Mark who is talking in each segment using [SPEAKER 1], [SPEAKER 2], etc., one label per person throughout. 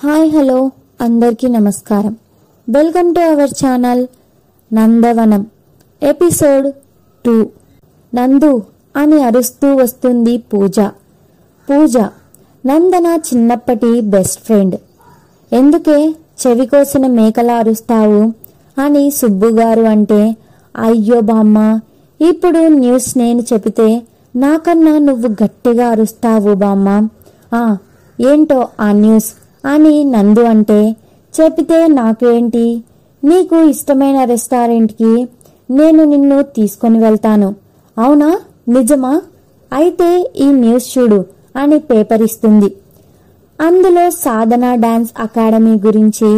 [SPEAKER 1] Hi hello అందరికీ నమస్కారం. Welcome to our channel Nandavanam episode 2. Nandu అని అరుస్తూ వస్తుంది పూజ నందన చిన్నప్పటి బెస్ట్ ఫ్రెండ్. ఎందుకే చెవి కోసిన మేకలా అరుస్తావు అని సుబ్బుగారు అంటే, అయ్యో బామ్మ, ఇప్పుడు న్యూస్ నేను చెబితే నాకన్నా నువ్వు గట్టిగా అరుస్తావు బామ్మ. ఏంటో ఆ న్యూస్ అని నందు అంటే, చెబితే నాకేంటి, నీకు ఇష్టమైన రెస్టారెంట్కి నేను నిన్ను తీసుకొని వెళ్తాను. అవునా, నిజమా? అయితే ఈ న్యూస్ చూడు అని పేపర్ ఇస్తుంది. అందులో సాధన డాన్స్ అకాడమీ గురించి,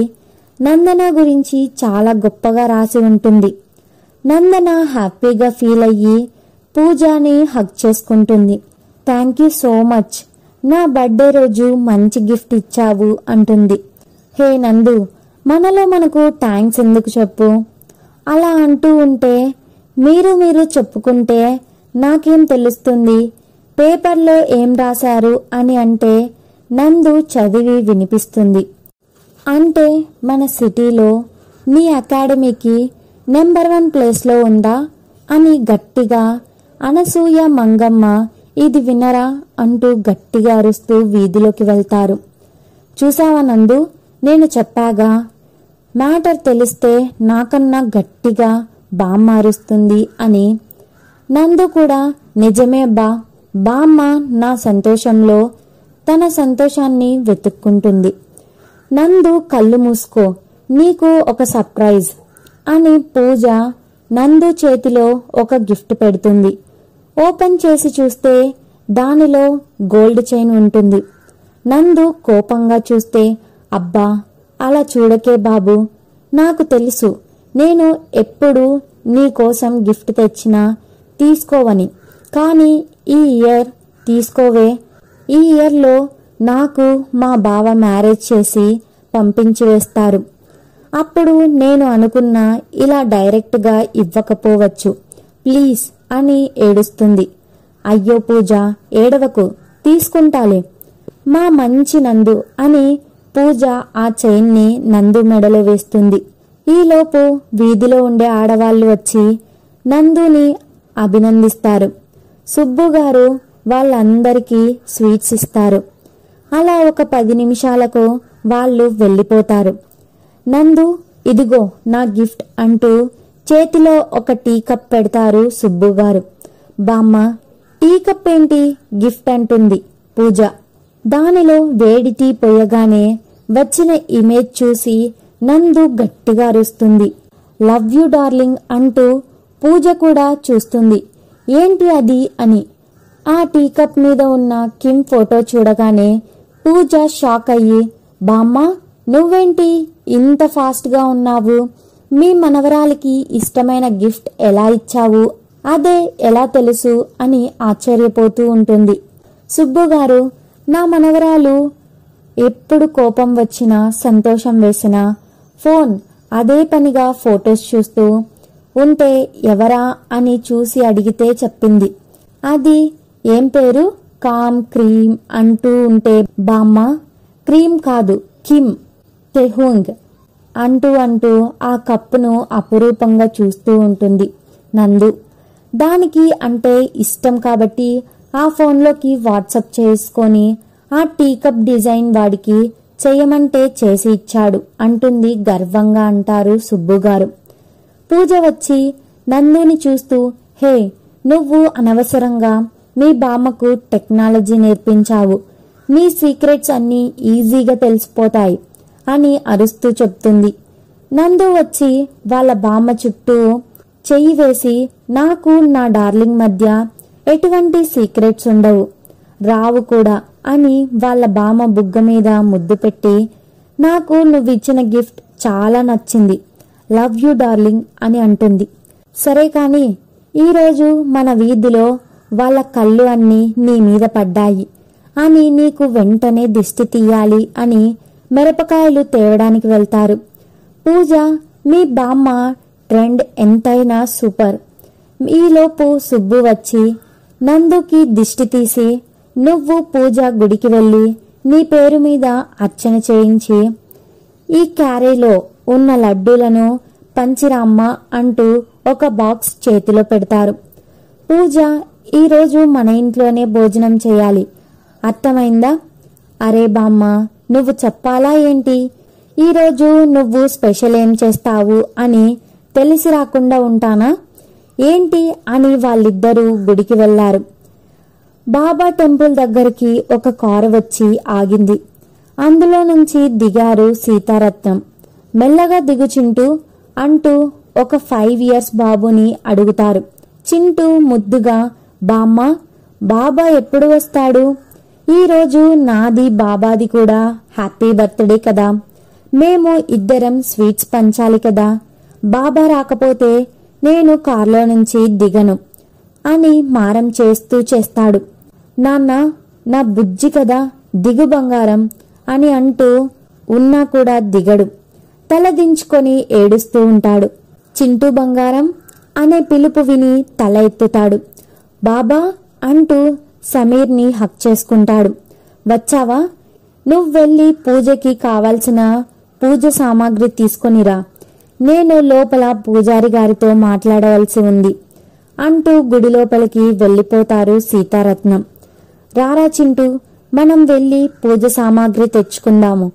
[SPEAKER 1] నందన గురించి చాలా గొప్పగా రాసి ఉంటుంది. నందన హ్యాపీగా ఫీల్ అయ్యి పూజని హగ్ చేసుకుంటుంది. థ్యాంక్ యూ సో మచ్, నా బర్త్డే రోజు మంచి గిఫ్ట్ ఇచ్చావు అంటుంది. హే నందు, మనలో మనకు థ్యాంక్స్ ఎందుకు చెప్పు? అలా అంటూ ఉంటే, మీరు చెప్పుకుంటే నాకేం తెలుస్తుంది, పేపర్లో ఏం రాశారు అని అంటే నందు చదివి వినిపిస్తుంది. అంటే మన సిటీలో మీ అకాడమీకి నెంబర్ 1 ప్లేస్లో ఉందా అని గట్టిగా అనసూయ మంగమ్మ ఇది వినరా అంటూ గట్టిగా అరుస్తూ వీధిలోకి వెళ్తారు. చూసావా నందు, నేను చెప్పాగా, మ్యాటర్ తెలిస్తే నాకన్నా గట్టిగా బామ్మ అరుస్తుంది అని. నందు కూడా నిజమే బామ్మ నా సంతోషంలో తన సంతోషాన్ని వెతుక్కుంటుంది. నందు కళ్ళు మూసుకో, నీకు ఒక సర్ప్రైజ్ అని పూజ నందు చేతిలో ఒక గిఫ్ట్ పెడుతుంది. ఓపెన్ చేసి చూస్తే దానిలో గోల్డ్ చైన్ ఉంటుంది. నందు కోపంగా చూస్తే, అబ్బా అలా చూడకే బాబు, నాకు తెలుసు నేను ఎప్పుడు నీ కోసం గిఫ్ట్ తెచ్చినా తీసుకోవని, కానీ ఈ ఇయర్ తీసుకోవే. ఈ ఇయర్లో నాకు మా బావ మ్యారేజ్ చేసి పంపించి వేస్తారు. అప్పుడు నేను అనుకున్నా ఇలా డైరెక్ట్గా ఇవ్వకపోవచ్చు, ప్లీజ్ అని ఏడుస్తుంది. అయ్యో పూజ, ఏడవకు, తీసుకుంటాలే మా మంచి నందు అని పూజ ఆ చైన్ని నందు మెడలో వేస్తుంది. ఈలోపు వీధిలో ఉండే ఆడవాళ్లు వచ్చి నందుని అభినందిస్తారు. సుబ్బుగారు వాళ్ళందరికీ స్వీట్స్ ఇస్తారు. అలా ఒక 10 నిమిషాలకు వాళ్ళు వెళ్ళిపోతారు. నందు, ఇదిగో నా గిఫ్ట్ అంటూ చేతిలో ఒక టీ కప్ పెడతారు సుబ్బుగారు. బామ్మ, టీ కప్ ఏంటి గిఫ్ట్ అంటుంది పూజ. దానిలో వేడి టీ పోయగానే వచ్చిన ఇమేజ్ చూసి నందు గట్టిగా అరుస్తుంది. లవ్ యూ డార్లింగ్ అంటూ పూజ కూడా చూస్తుంది. ఏంటి అది అని. ఆ టీ కప్ మీద ఉన్న కిమ్ ఫోటో చూడగానే పూజ షాక్ అయ్యి, బామ్మ నువ్వేంటి ఇంత ఫాస్ట్గా ఉన్నావు, మీ మనవరాలికి ఇష్టమైన గిఫ్ట్ ఎలా ఇచ్చావు, అదే ఎలా తెలుసు అని ఆశ్చర్యపోతూ ఉంటుంది. సుబ్బుగారు, నా మనవరాలు ఎప్పుడు కోపం వచ్చినా సంతోషం వేసినా ఫోన్ అదే పనిగా ఫొటోస్ చూస్తూ ఉంటే ఎవరా అని చూసి అడిగితే చెప్పింది. అది ఏం పేరు, కామ్ క్రీమ్ అంటూ ఉంటే, బామ్మ క్రీమ్ కాదు కిమ్ తెహుంగ్ అంటూ ఆ కప్పును అపురూపంగా చూస్తూ ఉంటుంది నందు. దానికి అంటే ఇష్టం కాబట్టి ఆ ఫోన్లోకి వాట్సాప్ చేసుకొని ఆ టీ కప్ డిజైన్ వాడికి చెయ్యమంటే చేసి ఇచ్చాడు అంటుంది గర్వంగా అంటారు సుబ్బుగారు. పూజ వచ్చి నందుని చూస్తూ, హే నువ్వు అనవసరంగా మీ బామ్మకు టెక్నాలజీ నేర్పించావు, నీ సీక్రెట్స్ అన్నీ ఈజీగా తెలిసిపోతాయి అని అరుస్తూ చెప్తుంది. నందు వచ్చి వాళ్ళ బామ్మ చుట్టూ చెయ్యి వేసి, నాకు నా డార్లింగ్ మధ్య ఎటువంటి సీక్రెట్స్ ఉండవు, రావు కూడా అని వాళ్ళ బామ్మ బుగ్గ మీద ముద్దు పెట్టి, నాకు నువ్విచ్చిన గిఫ్ట్ చాలా నచ్చింది, లవ్ యూ డార్లింగ్ అని అంటుంది. సరే కాని ఈరోజు మన వీధిలో వాళ్ళ కళ్ళు అన్నీ నీ మీద పడ్డాయి అని నీకు వెంటనే దిష్టి తీయాలి అని మిరపకాయలు తేవడానికి వెళ్తారు. పూజ, మీ బామ్మ ట్రెండ్ ఎంతైనా సూపర్. ఈలోపు సుబ్బు వచ్చి నందుకి దిష్టి తీసి, నువ్వు పూజ గుడికి వెళ్ళి నీ పేరు మీద అర్చన చేయించి ఈ క్యారీలో ఉన్న లడ్డూలను పంచిరామ్మ అంటూ ఒక బాక్స్ చేతిలో పెడతారు. పూజ, ఈరోజు మన ఇంట్లోనే భోజనం చేయాలి, అర్థమైందా? అరే బామ్మ, నువ్వు చెప్పాలా ఏంటి? ఈరోజు నువ్వు స్పెషల్ ఏం చేస్తావు అని తెలిసి రాకుండా ఉంటానా ఏంటి అని వాళ్ళిద్దరూ గుడికి వెళ్లారు. బాబా టెంపుల్ దగ్గరికి ఒక కారు వచ్చి ఆగింది. అందులో నుంచి దిగారు సీతారత్నం. మెల్లగా దిగు చింటూ అంటూ ఒక 5 years బాబుని అడుగుతారు. చింటూ ముద్దుగా, బామ్మ, బాబా ఎప్పుడు వస్తాడు? ఈరోజు నాది బాబాది కూడా హ్యాపీ బర్త్డే కదా, మేము ఇద్దరం స్వీట్స్ పంచాలి కదా, బాబా రాకపోతే నేను కార్లో నుంచి దిగను అని మారం చేస్తాడు. నాన్న, నా బుజ్జి కదా, దిగు బంగారం అని అంటూ ఉన్నా కూడా దిగడు. తల దించుకొని ఏడుస్తూ ఉంటాడు. చింటూ బంగారం అనే పిలుపు విని తల ఎత్తుతాడు. బాబా అంటూ సమీర్ని హక్ చేసుకుంటాడు. వచ్చావా? నువ్వెళ్ళి పూజకి కావాల్సిన పూజ సామాగ్రి తీసుకొనిరా, నేను లోపల పూజారి గారితో మాట్లాడవలసి ఉంది అంటూ గుడి లోపలికి వెళ్ళిపోతారు సీతారత్నం. రారా చింటూ, మనం వెళ్ళి పూజ సామాగ్రి తెచ్చుకుందాము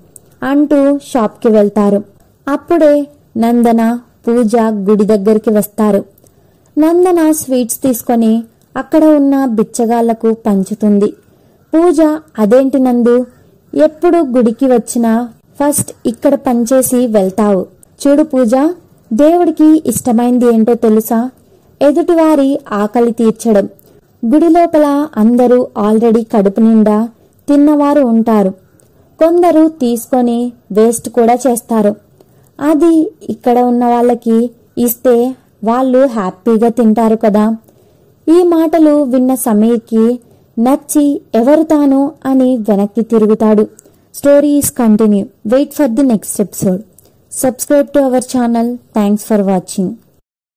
[SPEAKER 1] అంటూ షాప్కి వెళ్తారు. అప్పుడే నందన, పూజ గుడి దగ్గరికి వస్తారు. నందన స్వీట్స్ తీసుకొని అక్కడ ఉన్న బిచ్చగాళ్లకు పంచుతుంది. పూజ, అదేంటి నందు, ఎప్పుడు గుడికి వచ్చినా ఫస్ట్ ఇక్కడ పనిచేసి వెళ్తావు? చూడు పూజ, దేవుడికి ఇష్టమైంది ఏంటో తెలుసా? ఎదుటివారి ఆకలి తీర్చడం. గుడి లోపల అందరూ ఆల్రెడీ కడుపు నిండా తిన్నవారు ఉంటారు. కొందరు తీసుకొని వేస్ట్ కూడా చేస్తారు. అది ఇక్కడ ఉన్న వాళ్ళకి ఇస్తే వాళ్ళు హ్యాపీగా తింటారు కదా. ఈ మాటలు విన్న సమీర్కి నచ్చి ఎవరు తాను అని వెనక్కి తిరుగుతాడు. Story is continue. Wait for the next episode. Subscribe to our channel. Thanks for watching.